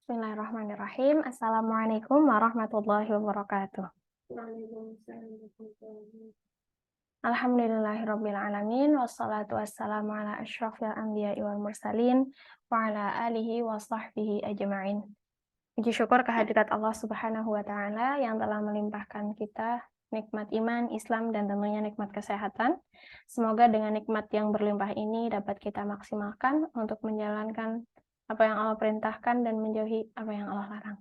Bismillahirrahmanirrahim. Assalamualaikum warahmatullahi wabarakatuh. Alhamdulillahirabbil alamin wassalatu wassalamu ala asyrofil anbiya'i wal mursalin wa ala alihi wa sahbihi ajma'in. Puji syukur kehadirat Allah Subhanahu wa taala yang telah melimpahkan kita nikmat iman, Islam, dan tentunya nikmat kesehatan. Semoga dengan nikmat yang berlimpah ini dapat kita maksimalkan untuk menjalankan apa yang Allah perintahkan dan menjauhi apa yang Allah larang.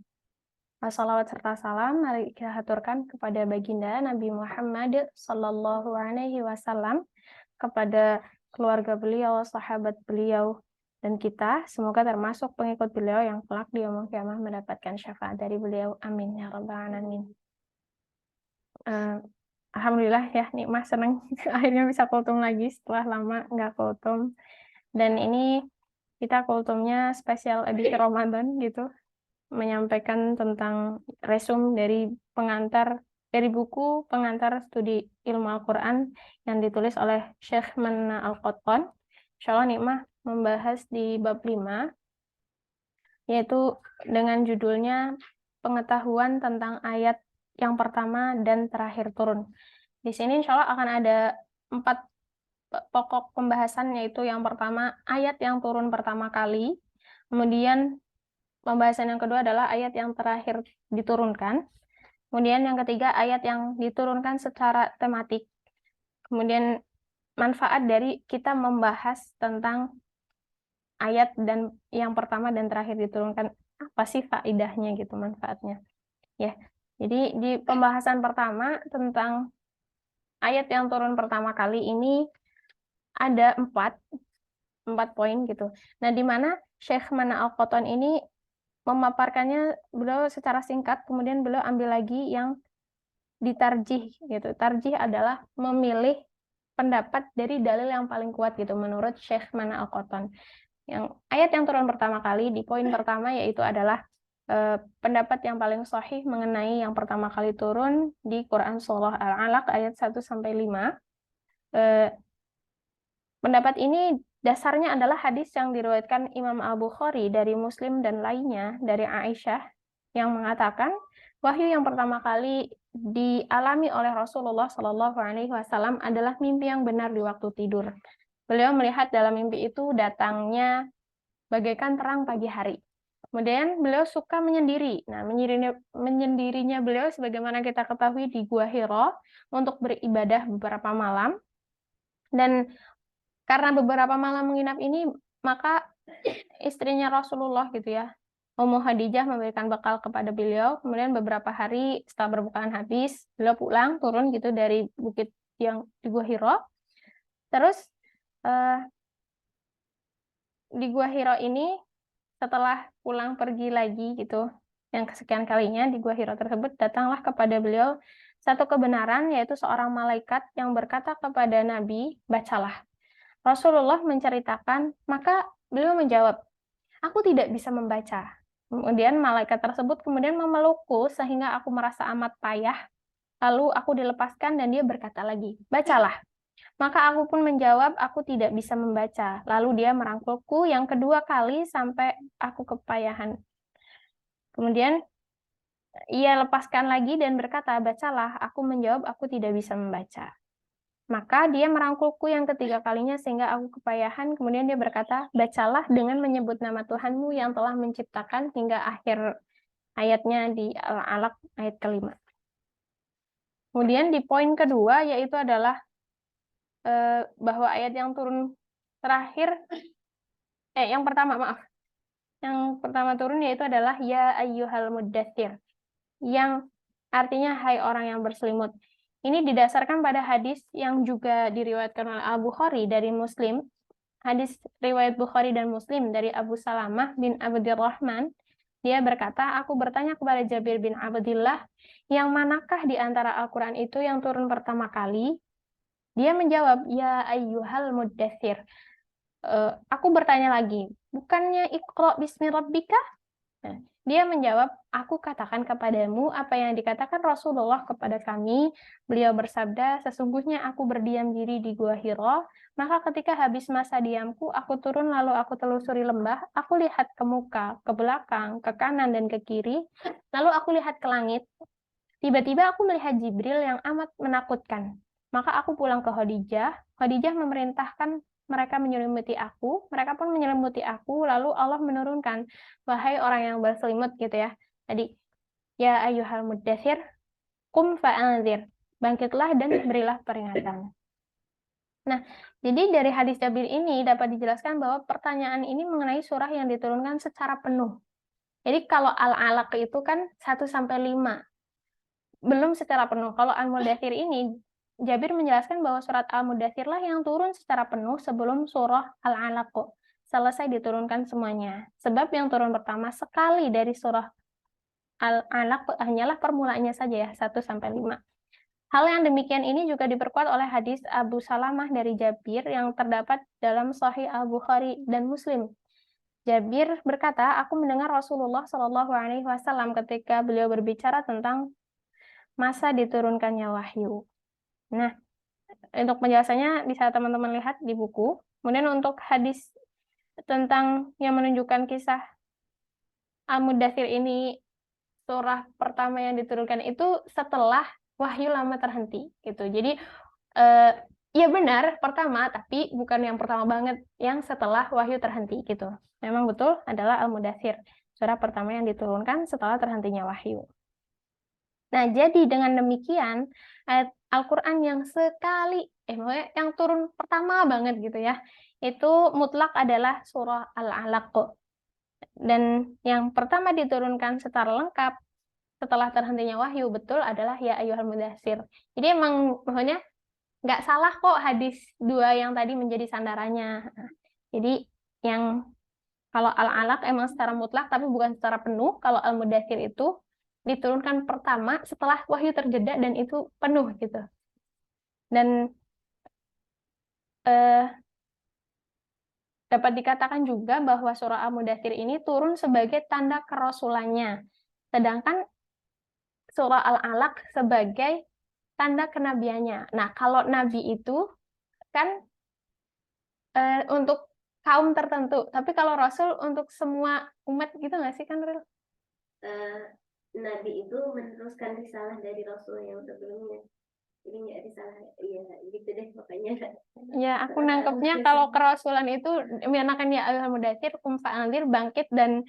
Wassalawat serta salam mari kita haturkan kepada baginda Nabi Muhammad sallallahu alaihi wasallam, kepada keluarga beliau, sahabat beliau, dan kita semoga termasuk pengikut beliau yang kelak di yaumul kiamah mendapatkan syafaat dari beliau. Amin ya rabbal alamin. Alhamdulillah ya, nikmah senang akhirnya bisa kultum lagi setelah lama nggak kultum. Dan ini kita kultumnya spesial edisi Ramadan gitu, menyampaikan tentang resum dari buku pengantar studi ilmu Al-Quran yang ditulis oleh Syekh Manna Al-Qattan. Insyaallah nikmah membahas di bab 5, yaitu dengan judulnya pengetahuan tentang ayat yang pertama dan terakhir turun. Di sini insyaallah akan ada 4 pokok pembahasan, yaitu yang pertama ayat yang turun pertama kali, kemudian pembahasan yang kedua adalah ayat yang terakhir diturunkan, kemudian yang ketiga ayat yang diturunkan secara tematik, kemudian manfaat dari kita membahas tentang ayat dan yang pertama dan terakhir diturunkan, apa sih faidahnya gitu, manfaatnya ya. Jadi di pembahasan pertama tentang ayat yang turun pertama kali ini ada 4 poin gitu. Nah, di mana Syekh Manna Al-Qattan ini memaparkannya beliau secara singkat, kemudian beliau ambil lagi yang ditarjih gitu. Tarjih adalah memilih pendapat dari dalil yang paling kuat gitu menurut Syekh Manna Al-Qattan. Yang ayat yang turun pertama kali di poin pertama yaitu adalah pendapat yang paling sahih mengenai yang pertama kali turun di Quran surah Al-Alaq ayat 1 sampai 5. Pendapat ini dasarnya adalah hadis yang diriwayatkan Imam Al-Bukhari dari Muslim dan lainnya dari Aisyah yang mengatakan wahyu yang pertama kali dialami oleh Rasulullah Shallallahu Alaihi Wasallam adalah mimpi yang benar di waktu tidur. Beliau melihat dalam mimpi itu datangnya bagaikan terang pagi hari. Kemudian beliau suka menyendiri. Nah, menyendirinya beliau sebagaimana kita ketahui di Gua Hira untuk beribadah beberapa malam. Dan karena beberapa malam menginap ini, maka istrinya Rasulullah gitu ya, Ummu Khadijah memberikan bekal kepada beliau. Kemudian beberapa hari setelah berbukaan habis, beliau pulang, turun gitu dari bukit yang di Gua Hira. Terus di Gua Hira ini setelah pulang pergi lagi gitu, yang kesekian kalinya di Gua Hira tersebut, datanglah kepada beliau satu kebenaran, yaitu seorang malaikat yang berkata kepada Nabi, bacalah. Rasulullah menceritakan, maka beliau menjawab, aku tidak bisa membaca. Kemudian malaikat tersebut kemudian memelukku sehingga aku merasa amat payah. Lalu aku dilepaskan dan dia berkata lagi, bacalah. Maka aku pun menjawab, aku tidak bisa membaca. Lalu dia merangkulku yang kedua kali sampai aku kepayahan. Kemudian ia lepaskan lagi dan berkata, bacalah. Aku menjawab, aku tidak bisa membaca. Maka dia merangkulku yang ketiga kalinya sehingga aku kepayahan. Kemudian dia berkata, bacalah dengan menyebut nama Tuhanmu yang telah menciptakan, hingga akhir ayatnya di Al-Alaq ayat kelima. Kemudian di poin kedua yaitu adalah bahwa ayat yang turun terakhir, yang pertama turun yaitu adalah ya ayyuhal muddatsir, yang artinya hai orang yang berselimut. Ini didasarkan pada hadis yang juga diriwayatkan oleh Al-Bukhari dari Muslim. Hadis riwayat Bukhari dan Muslim dari Abu Salamah bin Abdurrahman. Dia berkata, aku bertanya kepada Jabir bin Abdillah, yang manakah di antara Al-Quran itu yang turun pertama kali? Dia menjawab, ya ayyuhal muddatsir. Aku bertanya lagi, bukannya Iqra bismi rabbika? Nah, dia menjawab, aku katakan kepadamu apa yang dikatakan Rasulullah kepada kami. Beliau bersabda, sesungguhnya aku berdiam diri di Gua Hira, maka ketika habis masa diamku, aku turun lalu aku telusuri lembah, aku lihat ke muka, ke belakang, ke kanan dan ke kiri, lalu aku lihat ke langit. Tiba-tiba aku melihat Jibril yang amat menakutkan. Maka aku pulang ke Khadijah. Khadijah memerintahkan mereka menyelimuti aku. Mereka pun menyelimuti aku. Lalu Allah menurunkan, wahai orang yang berselimut gitu ya. Tadi, ya ayyuhal muddatsir, kum fa'anzir. Bangkitlah dan berilah peringatan. Nah, jadi dari hadis Jabir ini dapat dijelaskan bahwa pertanyaan ini mengenai surah yang diturunkan secara penuh. Jadi kalau Al-Alaq itu kan 1-5. Belum secara penuh. Kalau Al-Mudathir ini, Jabir menjelaskan bahwa surat Al-Mudathir lah yang turun secara penuh sebelum surah Al-Alaq selesai diturunkan semuanya. Sebab yang turun pertama sekali dari surah Al-Alaq hanyalah permulaannya saja ya, 1-5. Hal yang demikian ini juga diperkuat oleh hadis Abu Salamah dari Jabir yang terdapat dalam Sahih Al-Bukhari dan Muslim. Jabir berkata, aku mendengar Rasulullah Shallallahu Alaihi Wasallam ketika beliau berbicara tentang masa diturunkannya wahyu. Nah, untuk penjelasannya bisa teman-teman lihat di buku. Kemudian untuk hadis tentang yang menunjukkan kisah Al-Mudathir ini, surah pertama yang diturunkan itu setelah wahyu lama terhenti gitu. Jadi ya benar pertama, tapi bukan yang pertama banget, yang setelah wahyu terhenti gitu. Memang betul adalah Al-Mudathir, surah pertama yang diturunkan setelah terhentinya wahyu. Nah, jadi dengan demikian, ayat Al-Quran yang maksudnya yang turun pertama banget gitu ya, itu mutlak adalah surah Al-Alaq. Dan yang pertama diturunkan secara lengkap setelah terhentinya wahyu, betul adalah ya ayyuhal mudatsir. Jadi emang maksudnya nggak salah kok hadis 2 yang tadi menjadi sandarannya. Jadi yang kalau Al-Alaq emang secara mutlak tapi bukan secara penuh. Kalau Al-Mudatsir itu diturunkan pertama setelah wahyu terjeda dan itu penuh gitu. Dan eh, dapat dikatakan juga bahwa surah Al-Mudatsir ini turun sebagai tanda kerasulannya. Sedangkan surah Al-Alaq sebagai tanda kenabiannya. Nah, kalau nabi itu kan untuk kaum tertentu, tapi kalau rasul untuk semua umat gitu nggak sih kan, Ril? Nabi itu meneruskan risalah dari Rasul yang sebelumnya. Jadi nggak risalah, iya gitu deh makanya. Ya, aku nangkepnya kalau kerasulan itu menyatakan ya al-mudatsir, kum fa'anzir, bangkit dan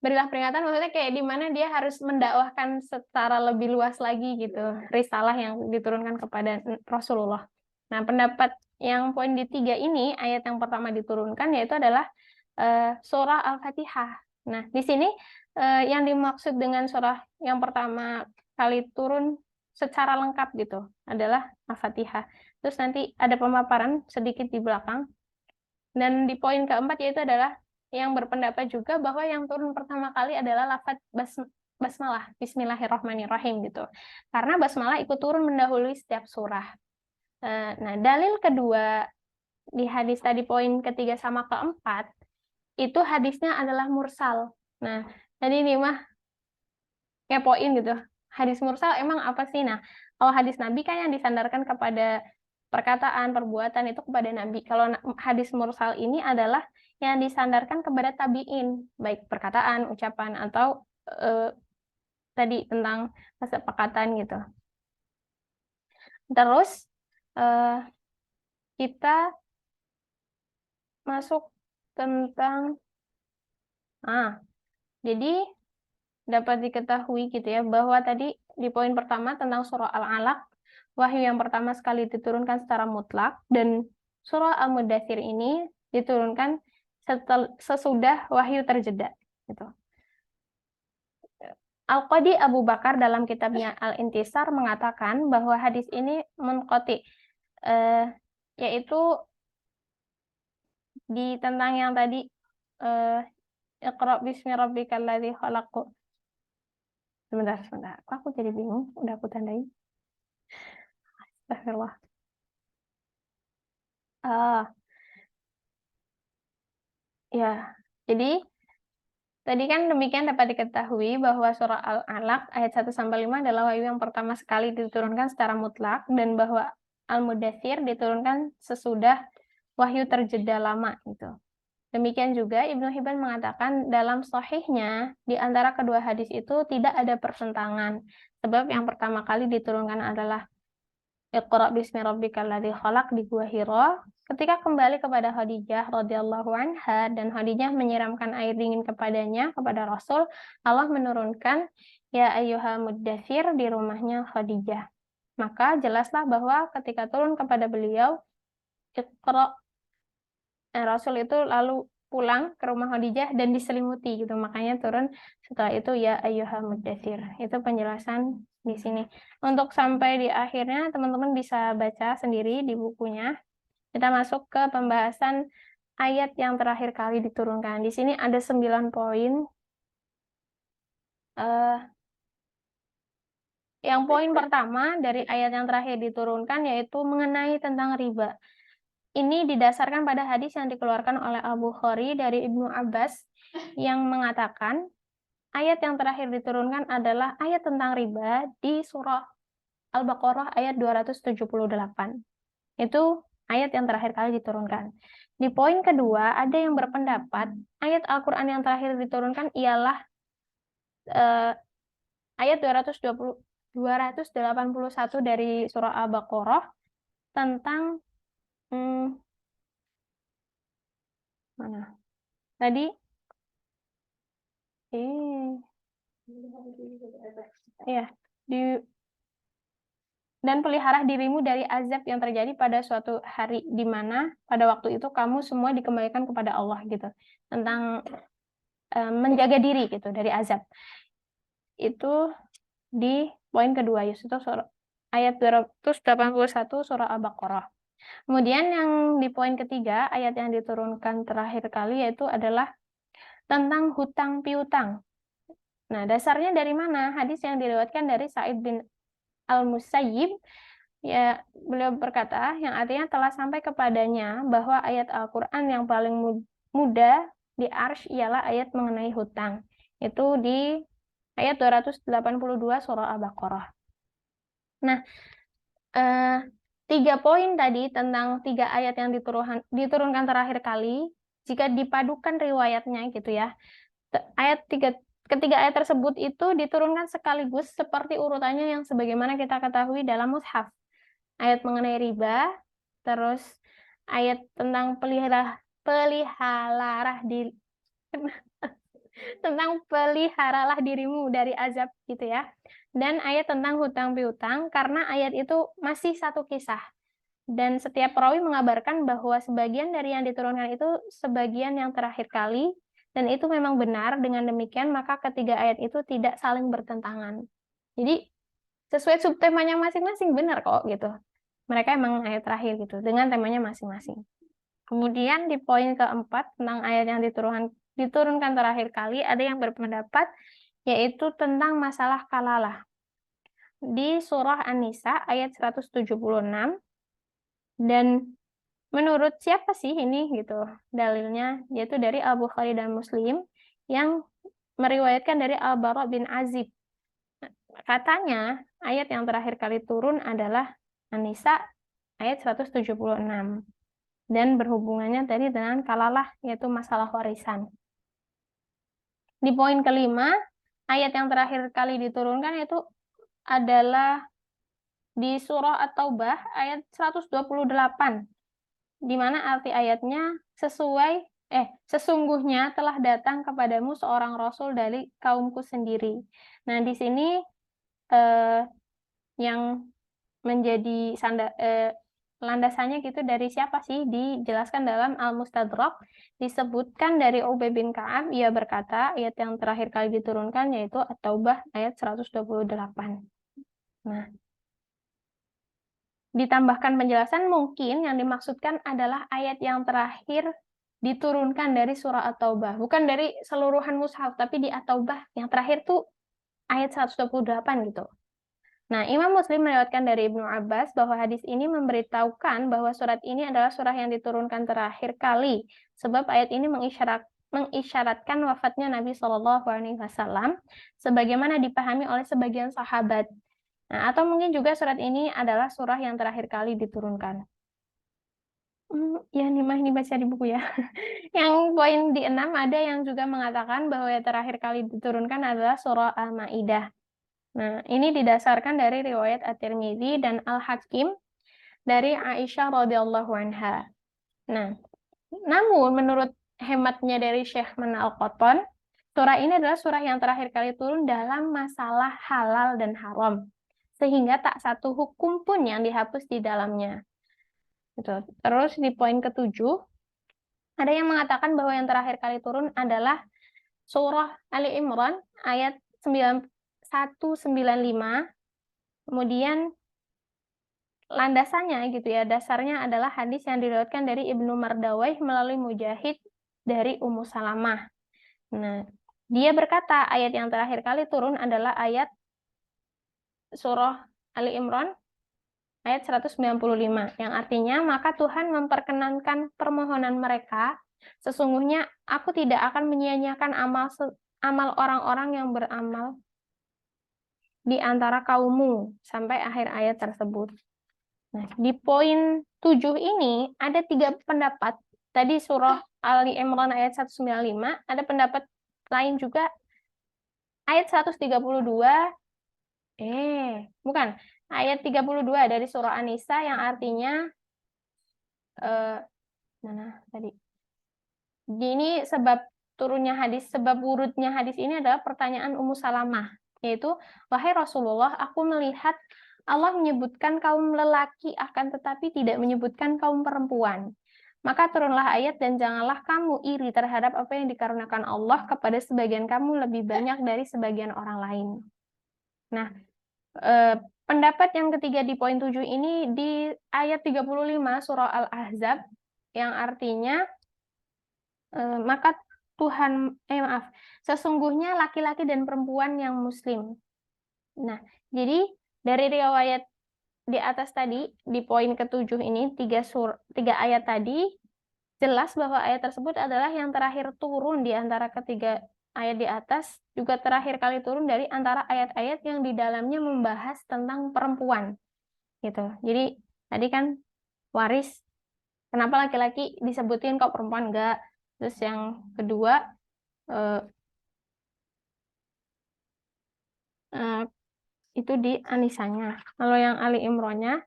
berilah peringatan, maksudnya kayak di mana dia harus mendakwahkan secara lebih luas lagi gitu, risalah yang diturunkan kepada Rasulullah. Nah, pendapat yang poin di 3 ini, ayat yang pertama diturunkan yaitu adalah surah Al-Fatihah. Nah, di sini yang dimaksud dengan surah yang pertama kali turun secara lengkap gitu adalah Al-Fatihah. Terus nanti ada pemaparan sedikit di belakang. Dan di poin keempat yaitu adalah yang berpendapat juga bahwa yang turun pertama kali adalah lafaz basmalah, Bismillahirrahmanirrahim gitu. Karena basmalah ikut turun mendahului setiap surah. Nah, dalil kedua di hadis tadi poin ketiga sama keempat itu hadisnya adalah mursal. Nah, tadi ini mah ngepoin gitu. Hadis mursal emang apa sih? Nah, kalau hadis Nabi kan yang disandarkan kepada perkataan, perbuatan itu kepada Nabi. Kalau hadis mursal ini adalah yang disandarkan kepada tabi'in, baik perkataan, ucapan, atau tadi tentang kesepakatan gitu. Terus kita masuk tentang jadi dapat diketahui gitu ya bahwa tadi di poin pertama tentang surah Al-Alaq, wahyu yang pertama sekali diturunkan secara mutlak, dan surah Al-Mudatsir ini diturunkan sesudah wahyu terjeda gitu. Al-Qadi Abu Bakar dalam kitabnya Al-Intisar mengatakan bahwa hadis ini munqati, yaitu di tentang yang tadi Iqra bismi rabbikal ladzi khalaq. Sebentar. Aku jadi bingung. Udah aku tandain. Astagfirullah. Ya, jadi Tadi kan demikian dapat diketahui bahwa surah Al-Alaq ayat 1-5 adalah wahyu yang pertama sekali diturunkan secara mutlak, dan bahwa Al-Mudaththir diturunkan sesudah wahyu terjeda lama gitu. Demikian juga Ibnu Hibban mengatakan dalam sahihnya di antara kedua hadis itu tidak ada pertentangan. Sebab yang pertama kali diturunkan adalah Iqra bismi rabbikal ladzi khalaq di Gua Hira. Ketika kembali kepada Khadijah radhiyallahu anha dan Khadijah menyiramkan air dingin kepadanya, kepada Rasul, Allah menurunkan ya ayyuhal muddatsir di rumahnya Khadijah. Maka jelaslah bahwa ketika turun kepada beliau Iqra, Rasul itu lalu pulang ke rumah Khadijah dan diselimuti gitu. Makanya turun setelah itu ya ayyuhal muddatsir. Itu penjelasan di sini. Untuk sampai di akhirnya teman-teman bisa baca sendiri di bukunya. Kita masuk ke pembahasan ayat yang terakhir kali diturunkan. Di sini ada 9 poin. Yang poin pertama dari ayat yang terakhir diturunkan yaitu mengenai tentang riba. Ini didasarkan pada hadis yang dikeluarkan oleh Al-Bukhari dari Ibnu Abbas yang mengatakan ayat yang terakhir diturunkan adalah ayat tentang riba di surah Al-Baqarah ayat 278. Itu ayat yang terakhir kali diturunkan. Di poin kedua, ada yang berpendapat ayat Al-Quran yang terakhir diturunkan ialah ayat 281 dari surah Al-Baqarah tentang mana? Tadi iya, dan pelihara dirimu dari azab yang terjadi pada suatu hari di mana pada waktu itu kamu semua dikembalikan kepada Allah gitu. Tentang menjaga diri gitu dari azab. Itu di poin kedua, yaitu ayat 281 surah Al-Baqarah. Kemudian yang di poin ketiga, ayat yang diturunkan terakhir kali yaitu adalah tentang hutang piutang. Nah, dasarnya dari mana? Hadis yang diriwayatkan dari Sa'id bin Al-Musayyib, ya, beliau berkata, yang artinya telah sampai kepadanya bahwa ayat Al-Quran yang paling mudah di Arsy ialah ayat mengenai hutang. Itu di ayat 282 surah Al-Baqarah. Nah, 3 poin tadi tentang 3 ayat yang diturunkan terakhir kali, jika dipadukan riwayatnya gitu ya, ketiga ayat tersebut itu diturunkan sekaligus seperti urutannya yang sebagaimana kita ketahui dalam mushaf. Ayat mengenai riba, terus ayat tentang peliharalah dirimu dari azab gitu ya. Dan ayat tentang hutang piutang, karena ayat itu masih satu kisah. Dan setiap perawi mengabarkan bahwa sebagian dari yang diturunkan itu sebagian yang terakhir kali, dan itu memang benar. Dengan demikian, maka ketiga ayat itu tidak saling bertentangan. Jadi, sesuai subtemanya masing-masing, benar kok gitu. Mereka emang ayat terakhir gitu, dengan temanya masing-masing. Kemudian di poin keempat, tentang ayat yang diturunkan terakhir kali, ada yang berpendapat, yaitu tentang masalah kalalah. Di surah An-Nisa ayat 176, dan menurut siapa sih ini gitu dalilnya, yaitu dari Al-Bukhari dan Muslim yang meriwayatkan dari Al-Bara bin Azib. Katanya ayat yang terakhir kali turun adalah An-Nisa ayat 176 dan berhubungannya tadi dengan kalalah, yaitu masalah warisan. Di poin kelima, ayat yang terakhir kali diturunkan itu adalah di surah At-Taubah ayat 128, di mana arti ayatnya sesungguhnya telah datang kepadamu seorang rasul dari kaumku sendiri. Nah, di sini yang menjadi landasannya gitu dari siapa sih? Dijelaskan dalam Al-Mustadrak, disebutkan dari Ubay bin Ka'ab, ia berkata ayat yang terakhir kali diturunkan yaitu At-Taubah ayat 128. Nah, ditambahkan penjelasan, mungkin yang dimaksudkan adalah ayat yang terakhir diturunkan dari surah At-Taubah, bukan dari seluruhan mushaf, tapi di At-Taubah yang terakhir tuh ayat 128 gitu. Nah, Imam Muslim meriwayatkan dari Ibnu Abbas bahwa hadis ini memberitahukan bahwa surat ini adalah surah yang diturunkan terakhir kali, sebab ayat ini mengisyaratkan wafatnya Nabi Shallallahu Alaihi Wasallam, sebagaimana dipahami oleh sebagian sahabat. Nah, atau mungkin juga surat ini adalah surah yang terakhir kali diturunkan. Ya, ini baca di buku ya. Yang poin di 6 ada yang juga mengatakan bahwa yang terakhir kali diturunkan adalah surah Al-Maidah. Nah, ini didasarkan dari riwayat At-Tirmidzi dan Al-Hakim dari Aisyah radhiyallahu anha. Nah, namun menurut hematnya dari Syekh Mana Al-Qattan, surah ini adalah surah yang terakhir kali turun dalam masalah halal dan haram, sehingga tak satu hukum pun yang dihapus di dalamnya. Gitu. Terus di poin ke-7, ada yang mengatakan bahwa yang terakhir kali turun adalah surah Ali Imran ayat 195. Kemudian landasannya gitu ya, dasarnya adalah hadis yang diriwayatkan dari Ibnu Mardawayh melalui Mujahid dari Ummu Salamah. Nah, dia berkata ayat yang terakhir kali turun adalah ayat surah Ali Imran ayat 195, yang artinya, maka Tuhan memperkenankan permohonan mereka, sesungguhnya aku tidak akan menyia-nyiakan amal orang-orang yang beramal di antara kaummu, sampai akhir ayat tersebut. Nah, di poin 7 ini ada 3 pendapat. Tadi surah Ali Imran ayat 195, ada pendapat lain juga ayat 132, bukan, ayat 32 dari surah An-Nisa yang artinya mana tadi? Ini sebab turunnya hadis, sebab wurudnya hadis ini adalah pertanyaan Ummu Salamah, yaitu, wahai Rasulullah, aku melihat Allah menyebutkan kaum lelaki akan tetapi tidak menyebutkan kaum perempuan. Maka turunlah ayat, dan janganlah kamu iri terhadap apa yang dikarenakan Allah kepada sebagian kamu lebih banyak dari sebagian orang lain. Nah, pendapat yang ketiga di poin 7 ini di ayat 35 surah Al-Ahzab, yang artinya, maka Tuhan, sesungguhnya laki-laki dan perempuan yang muslim. Nah, jadi dari riwayat di atas tadi, di poin ke-7 ini, 3 ayat tadi, jelas bahwa ayat tersebut adalah yang terakhir turun di antara ketiga ayat di atas, juga terakhir kali turun dari antara ayat-ayat yang di dalamnya membahas tentang perempuan. Gitu. Jadi, tadi kan waris, kenapa laki-laki disebutin kok perempuan enggak? Terus yang kedua, itu di anisanya. Kalau yang Ali Imronnya,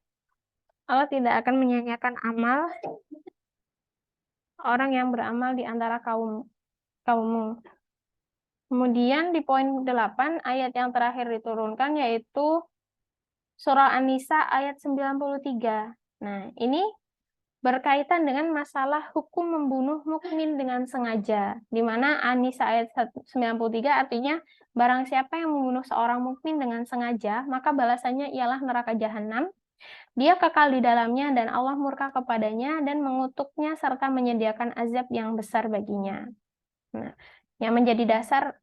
Allah tidak akan menyia-nyiakan amal orang yang beramal di antara kaummu. Kemudian di poin 8, ayat yang terakhir diturunkan yaitu surah An-Nisa ayat 93. Nah, ini berkaitan dengan masalah hukum membunuh mukmin dengan sengaja, di mana An-Nisa ayat 93 artinya, barang siapa yang membunuh seorang mukmin dengan sengaja, maka balasannya ialah neraka jahanam. Dia kekal di dalamnya dan Allah murka kepadanya dan mengutuknya serta menyediakan azab yang besar baginya. Nah, yang menjadi dasar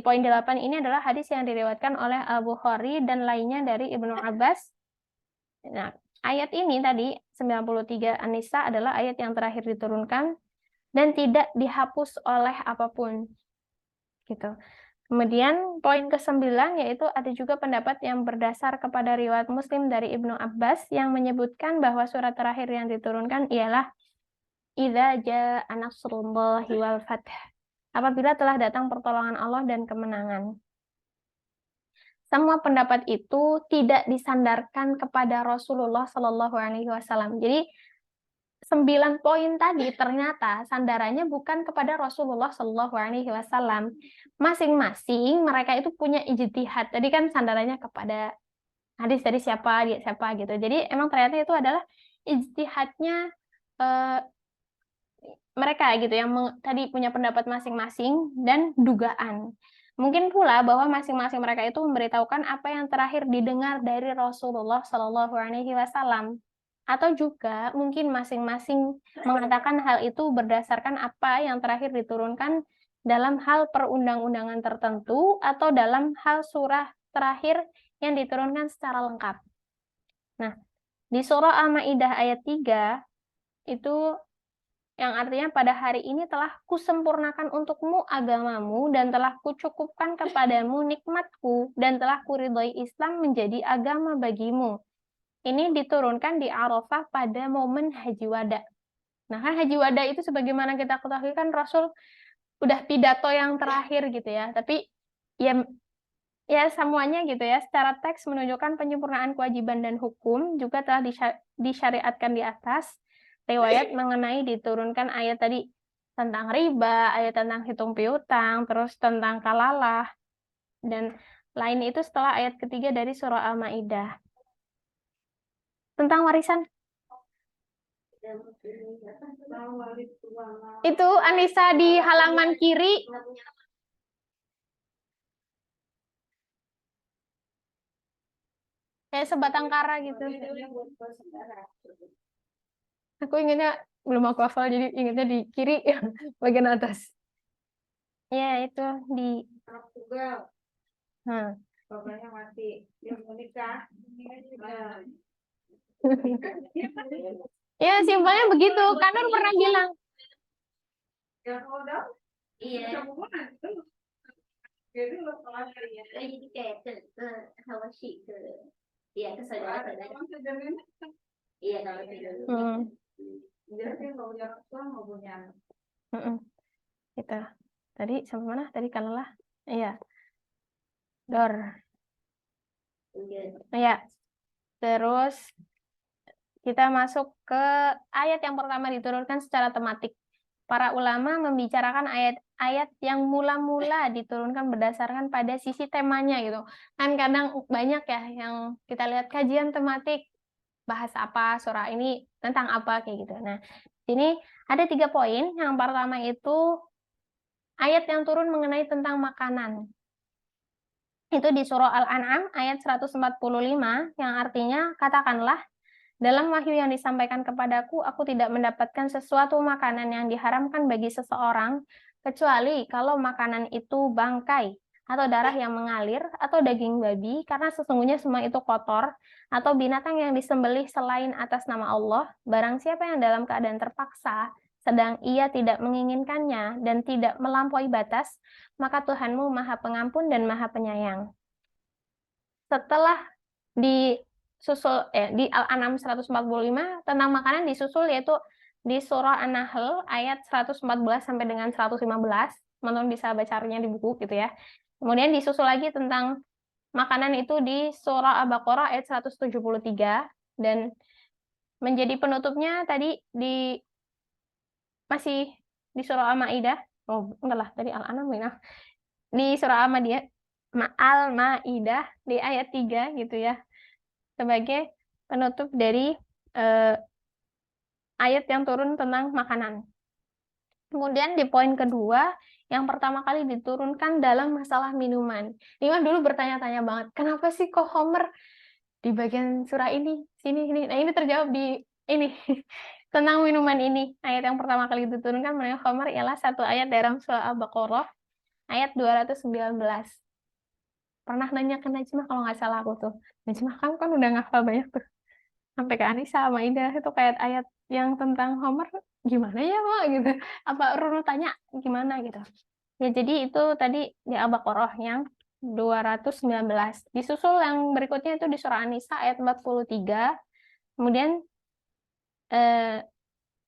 poin 8 ini adalah hadis yang diriwayatkan oleh Al-Bukhari dan lainnya dari Ibnu Abbas. Nah, ayat ini tadi 93 An-Nisa adalah ayat yang terakhir diturunkan dan tidak dihapus oleh apapun. Gitu. Kemudian poin ke-9 yaitu ada juga pendapat yang berdasar kepada riwayat Muslim dari Ibnu Abbas yang menyebutkan bahwa surat terakhir yang diturunkan ialah Idza jaa nasrullahi wal fath. Apabila telah datang pertolongan Allah dan kemenangan. Semua pendapat itu tidak disandarkan kepada Rasulullah Shallallahu Alaihi Wasallam. Jadi 9 poin tadi ternyata sandarannya bukan kepada Rasulullah Shallallahu Alaihi Wasallam. Masing-masing mereka itu punya ijtihad. Tadi kan sandarannya kepada hadis dari siapa gitu. Jadi emang ternyata itu adalah ijtihadnya mereka gitu yang tadi punya pendapat masing-masing dan dugaan. Mungkin pula bahwa masing-masing mereka itu memberitahukan apa yang terakhir didengar dari Rasulullah Shallallahu Alaihi Wasallam. Atau juga mungkin masing-masing mengatakan hal itu berdasarkan apa yang terakhir diturunkan dalam hal perundang-undangan tertentu atau dalam hal surah terakhir yang diturunkan secara lengkap. Nah, di surah Al-Maidah ayat 3 itu yang artinya pada hari ini telah kusempurnakan untukmu agamamu dan telah kucukupkan kepadamu nikmatku dan telah kuridhoi Islam menjadi agama bagimu. Ini diturunkan di Arafah pada momen Haji Wada. Nah, kan Haji Wada itu sebagaimana kita ketahui kan Rasul udah pidato yang terakhir gitu ya. Tapi ya semuanya gitu ya, secara teks menunjukkan penyempurnaan kewajiban dan hukum juga telah disyariatkan di atas. Riwayat mengenai diturunkan ayat tadi tentang riba, ayat tentang hitung piutang, terus tentang kalalah, dan lain itu setelah ayat ketiga dari surah Al-Maidah. Tentang warisan. Itu Anissa di halaman kiri. Kayak sebatang kara gitu. Aku ingatnya belum aku hafal, jadi ingatnya di kiri bagian atas. Ya, itu di Bapaknya mati, dia mau nikah. Ya, simpelnya begitu. Kanur pernah bilang. Iya. Jadi lo pelajari ya. Jadi kayak ke Hawashi ke saudara-saudara. Iya, kalau dulu. Jadi kalau punya tua mau punya anak. Itu. Tadi sampai mana? Tadi kalalah. Iya. Dor. Ya. Terus kita masuk ke ayat yang pertama diturunkan secara tematik. Para ulama membicarakan ayat-ayat yang mula-mula diturunkan berdasarkan pada sisi temanya gitu. Kan kadang banyak ya yang kita lihat kajian tematik bahas apa, surah ini tentang apa kayak gitu. Nah, sini ada 3 poin. Yang pertama itu ayat yang turun mengenai tentang makanan. Itu di surah Al-An'am ayat 145 yang artinya katakanlah dalam wahyu yang disampaikan kepadaku, aku tidak mendapatkan sesuatu makanan yang diharamkan bagi seseorang, kecuali kalau makanan itu bangkai, atau darah yang mengalir, atau daging babi, karena sesungguhnya semua itu kotor, atau binatang yang disembelih selain atas nama Allah, barang siapa yang dalam keadaan terpaksa, sedang ia tidak menginginkannya, dan tidak melampaui batas, maka Tuhanmu Maha Pengampun dan Maha Penyayang. Setelah di Al-An'am 145 tentang makanan disusul yaitu di surah An-Nahl ayat 114 sampai dengan 115. Teman-teman bisa bacanya di buku gitu ya. Kemudian disusul lagi tentang makanan itu di surah Al-Baqarah ayat 173 dan menjadi penutupnya tadi masih di surah Al-Maidah. Oh, enggak lah, tadi Al-An'am di surah Al-Maidah di ayat 3 gitu ya. Sebagai penutup dari ayat yang turun tentang makanan. Kemudian di poin kedua, yang pertama kali diturunkan dalam masalah minuman. Ini dulu bertanya-tanya banget, kenapa sih kok Homer di bagian surah ini, sini. Nah, ini terjawab di ini tentang minuman ini. Ayat yang pertama kali diturunkan mengenai Homer ialah satu ayat dalam surah Al-Baqarah ayat 219. Pernah nanya ke Najmah kalau nggak salah aku tuh. Najmah kan udah ngafal banyak tuh. Sampai ke Anissa sama Ida itu kayak ayat yang tentang Homer gimana ya Mak gitu. Apa Runu tanya gimana gitu. Ya jadi itu tadi di Al-Baqarah yang 219. Disusul yang berikutnya itu di surah An-Nisa ayat 43. Kemudian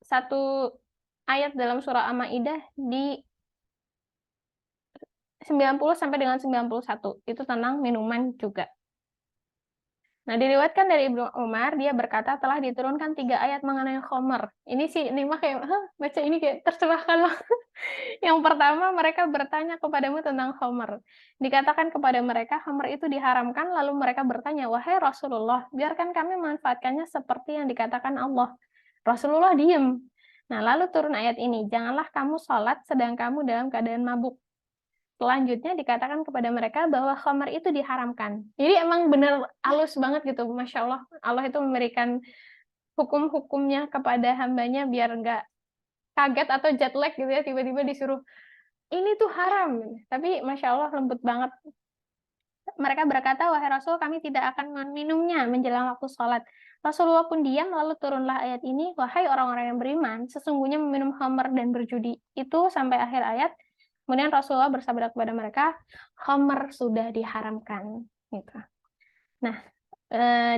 satu ayat dalam surah Al-Maidah di 90 sampai dengan 91. Itu tentang minuman juga. Nah, diriwayatkan dari Ibnu Umar, dia berkata telah diturunkan 3 ayat mengenai Khomer. Ini sih, ini mah kayak, baca ini kayak tercerahkan lah. Yang pertama, mereka bertanya kepadamu tentang Khomer. Dikatakan kepada mereka, Khomer itu diharamkan, lalu mereka bertanya, wahai Rasulullah, biarkan kami memanfaatkannya seperti yang dikatakan Allah. Rasulullah diem. Nah, lalu turun ayat ini, janganlah kamu sholat sedang kamu dalam keadaan mabuk. Selanjutnya dikatakan kepada mereka bahwa khamar itu diharamkan. Jadi emang bener halus banget gitu, Masya Allah. Allah itu memberikan hukum-hukumnya kepada hambanya biar nggak kaget atau jet lag gitu ya, tiba-tiba disuruh, ini tuh haram. Tapi Masya Allah lembut banget. Mereka berkata, wahai Rasul, kami tidak akan meminumnya menjelang waktu sholat. Rasulullah pun diam, lalu turunlah ayat ini, wahai orang-orang yang beriman, sesungguhnya meminum khamr dan berjudi itu sampai akhir ayat. Kemudian Rasulullah bersabda kepada mereka, khamr sudah diharamkan. Gitu. Nah,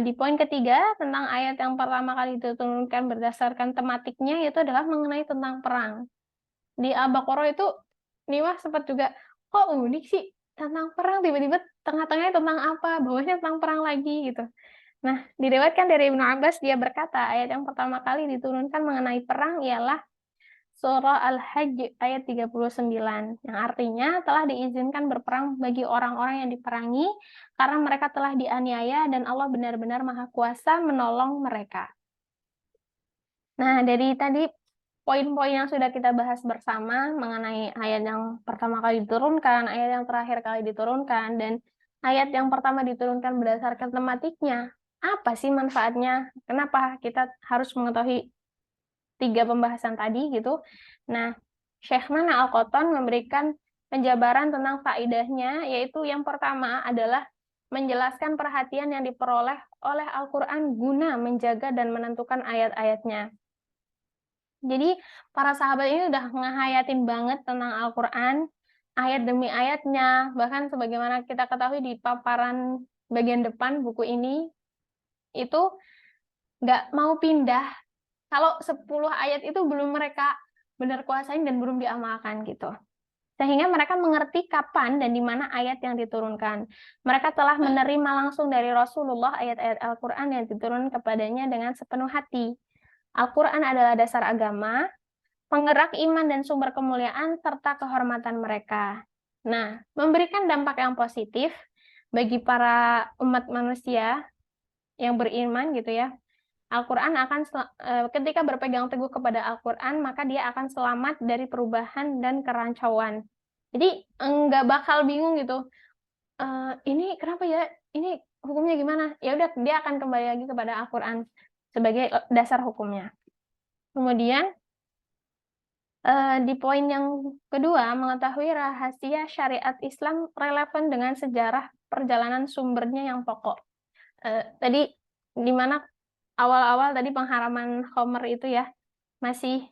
di poin ketiga tentang ayat yang pertama kali diturunkan berdasarkan tematiknya itu adalah mengenai tentang perang. Di Al-Baqarah itu Niwah sempat juga, kok unik sih tentang perang, tiba-tiba tengah-tengahnya tentang apa, bawahnya tentang perang lagi gitu. Nah, diriwayatkan dari Ibnu Abbas, dia berkata, ayat yang pertama kali diturunkan mengenai perang ialah surah Al-Hajj ayat 39, yang artinya telah diizinkan berperang bagi orang-orang yang diperangi karena mereka telah dianiaya dan Allah benar-benar Maha Kuasa menolong mereka. Nah, dari tadi poin-poin yang sudah kita bahas bersama mengenai ayat yang pertama kali diturunkan, ayat yang terakhir kali diturunkan, dan ayat yang pertama diturunkan berdasarkan tematiknya. Apa sih manfaatnya? Kenapa kita harus mengetahui 3 pembahasan tadi gitu? Nah, Syekh Mana Al-Qotton memberikan penjabaran tentang faedahnya, yaitu yang pertama adalah menjelaskan perhatian yang diperoleh oleh Al-Quran guna menjaga dan menentukan ayat-ayatnya. Jadi para sahabat ini udah ngehayatin banget tentang Al-Quran, ayat demi ayatnya, bahkan sebagaimana kita ketahui di paparan bagian depan buku ini, itu nggak mau pindah kalau 10 ayat itu belum mereka benar kuasain dan belum diamalkan gitu. Sehingga mereka mengerti kapan dan di mana ayat yang diturunkan. Mereka telah menerima langsung dari Rasulullah ayat-ayat Al-Quran yang diturunkan kepadanya dengan sepenuh hati. Al-Quran adalah dasar agama, penggerak iman dan sumber kemuliaan serta kehormatan mereka. Nah, memberikan dampak yang positif bagi para umat manusia yang beriman gitu ya. Al-Quran akan ketika berpegang teguh kepada Al-Quran, maka dia akan selamat dari perubahan dan kerancauan. Jadi enggak bakal bingung gitu. Ini kenapa ya? Ini hukumnya gimana? Ya udah, dia akan kembali lagi kepada Al-Quran sebagai dasar hukumnya. Kemudian di poin yang kedua, mengetahui rahasia syariat Islam relevan dengan sejarah perjalanan sumbernya yang pokok. Tadi di mana awal-awal tadi pengharaman Homer itu ya masih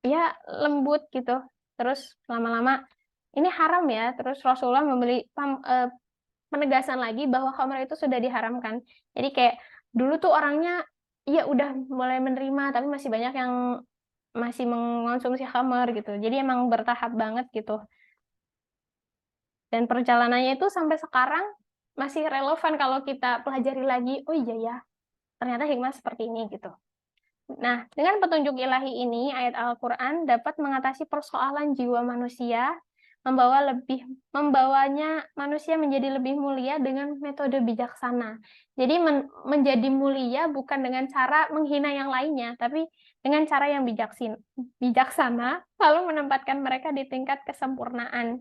ya lembut gitu. Terus lama-lama ini haram ya. Terus Rasulullah memberi penegasan lagi bahwa Homer itu sudah diharamkan. Jadi kayak dulu tuh orangnya ya udah mulai menerima, tapi masih banyak yang masih mengonsumsi khamar gitu. Jadi emang bertahap banget gitu. Dan perjalanannya itu sampai sekarang masih relevan kalau kita pelajari lagi. Oh iya ya, ternyata hikmah seperti ini gitu. Nah, dengan petunjuk ilahi ini, ayat Al-Quran dapat mengatasi persoalan jiwa manusia, membawanya manusia menjadi lebih mulia dengan metode bijaksana. Jadi menjadi mulia bukan dengan cara menghina yang lainnya, tapi dengan cara yang bijaksana, lalu menempatkan mereka di tingkat kesempurnaan.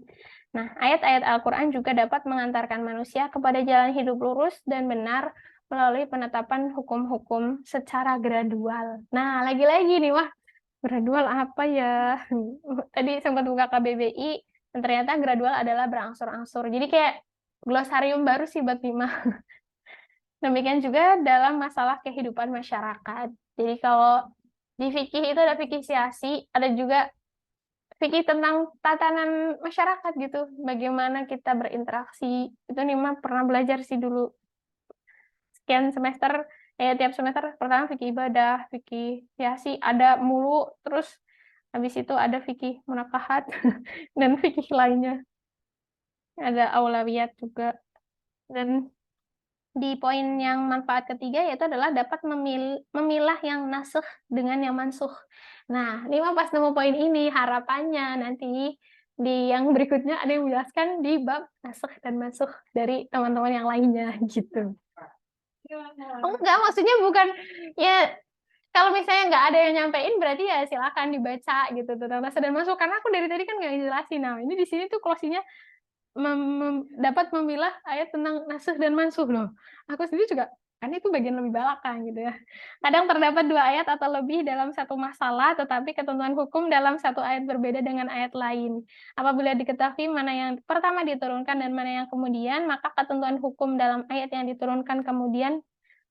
Nah, ayat-ayat Al-Quran juga dapat mengantarkan manusia kepada jalan hidup lurus dan benar melalui penetapan hukum-hukum secara gradual. Nah, lagi-lagi nih, wah, gradual apa ya? Tadi sempat buka KBBI, dan ternyata gradual adalah berangsur-angsur. Jadi kayak glosarium baru sih buat Bima. Demikian juga dalam masalah kehidupan masyarakat. Jadi kalau di fikih itu ada fikih siasi, ada juga fikih tentang tatanan masyarakat gitu. Bagaimana kita berinteraksi. Itu Nima pernah belajar sih dulu. Sekian semester, tiap semester pertama fikih ibadah, fikih siasi, ada mulu, terus habis itu ada fikih munakahat dan fikih lainnya. Ada aulawiyat juga. Dan di poin yang manfaat ketiga yaitu adalah dapat memilah yang nasukh dengan yang mansuh. Nah, ini mah pas nemu poin ini, harapannya nanti di yang berikutnya ada yang menjelaskan di bab nasukh dan mansuh dari teman-teman yang lainnya gitu. Oh, enggak, maksudnya bukan ya kalau misalnya nggak ada yang nyampein berarti ya silakan dibaca gitu tentang nasukh dan mansuh, karena aku dari tadi kan nggak jelasin. Nah, ini di sini tuh closingnya dapat memilah ayat tentang nasukh dan mansuh loh. Aku sendiri juga kan itu bagian lebih belakang gitu ya. Kadang terdapat 2 ayat atau lebih dalam satu masalah, tetapi ketentuan hukum dalam satu ayat berbeda dengan ayat lain. Apabila diketahui mana yang pertama diturunkan dan mana yang kemudian, maka ketentuan hukum dalam ayat yang diturunkan kemudian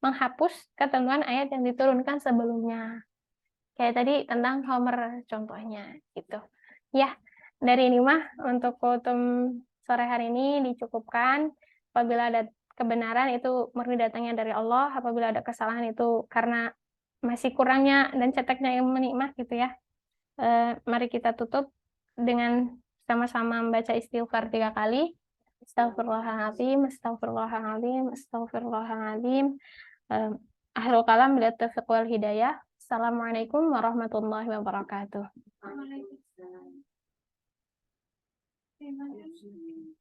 menghapus ketentuan ayat yang diturunkan sebelumnya. Kayak tadi tentang Homer contohnya gitu. Ya, dari ini mah untuk kultum sore hari ini dicukupkan. Apabila ada kebenaran itu murni datangnya dari Allah, apabila ada kesalahan itu karena masih kurangnya dan ceteknya ilmu nikmah gitu ya. Mari kita tutup dengan sama-sama membaca istighfar 3 kali. Astagfirullahaladzim, astagfirullahaladzim, astagfirullahaladzim. Akhirul kalam bila taufiq wal hidayah. Assalamualaikum warahmatullahi wabarakatuh. Waalaikumsalam. Terima kasih.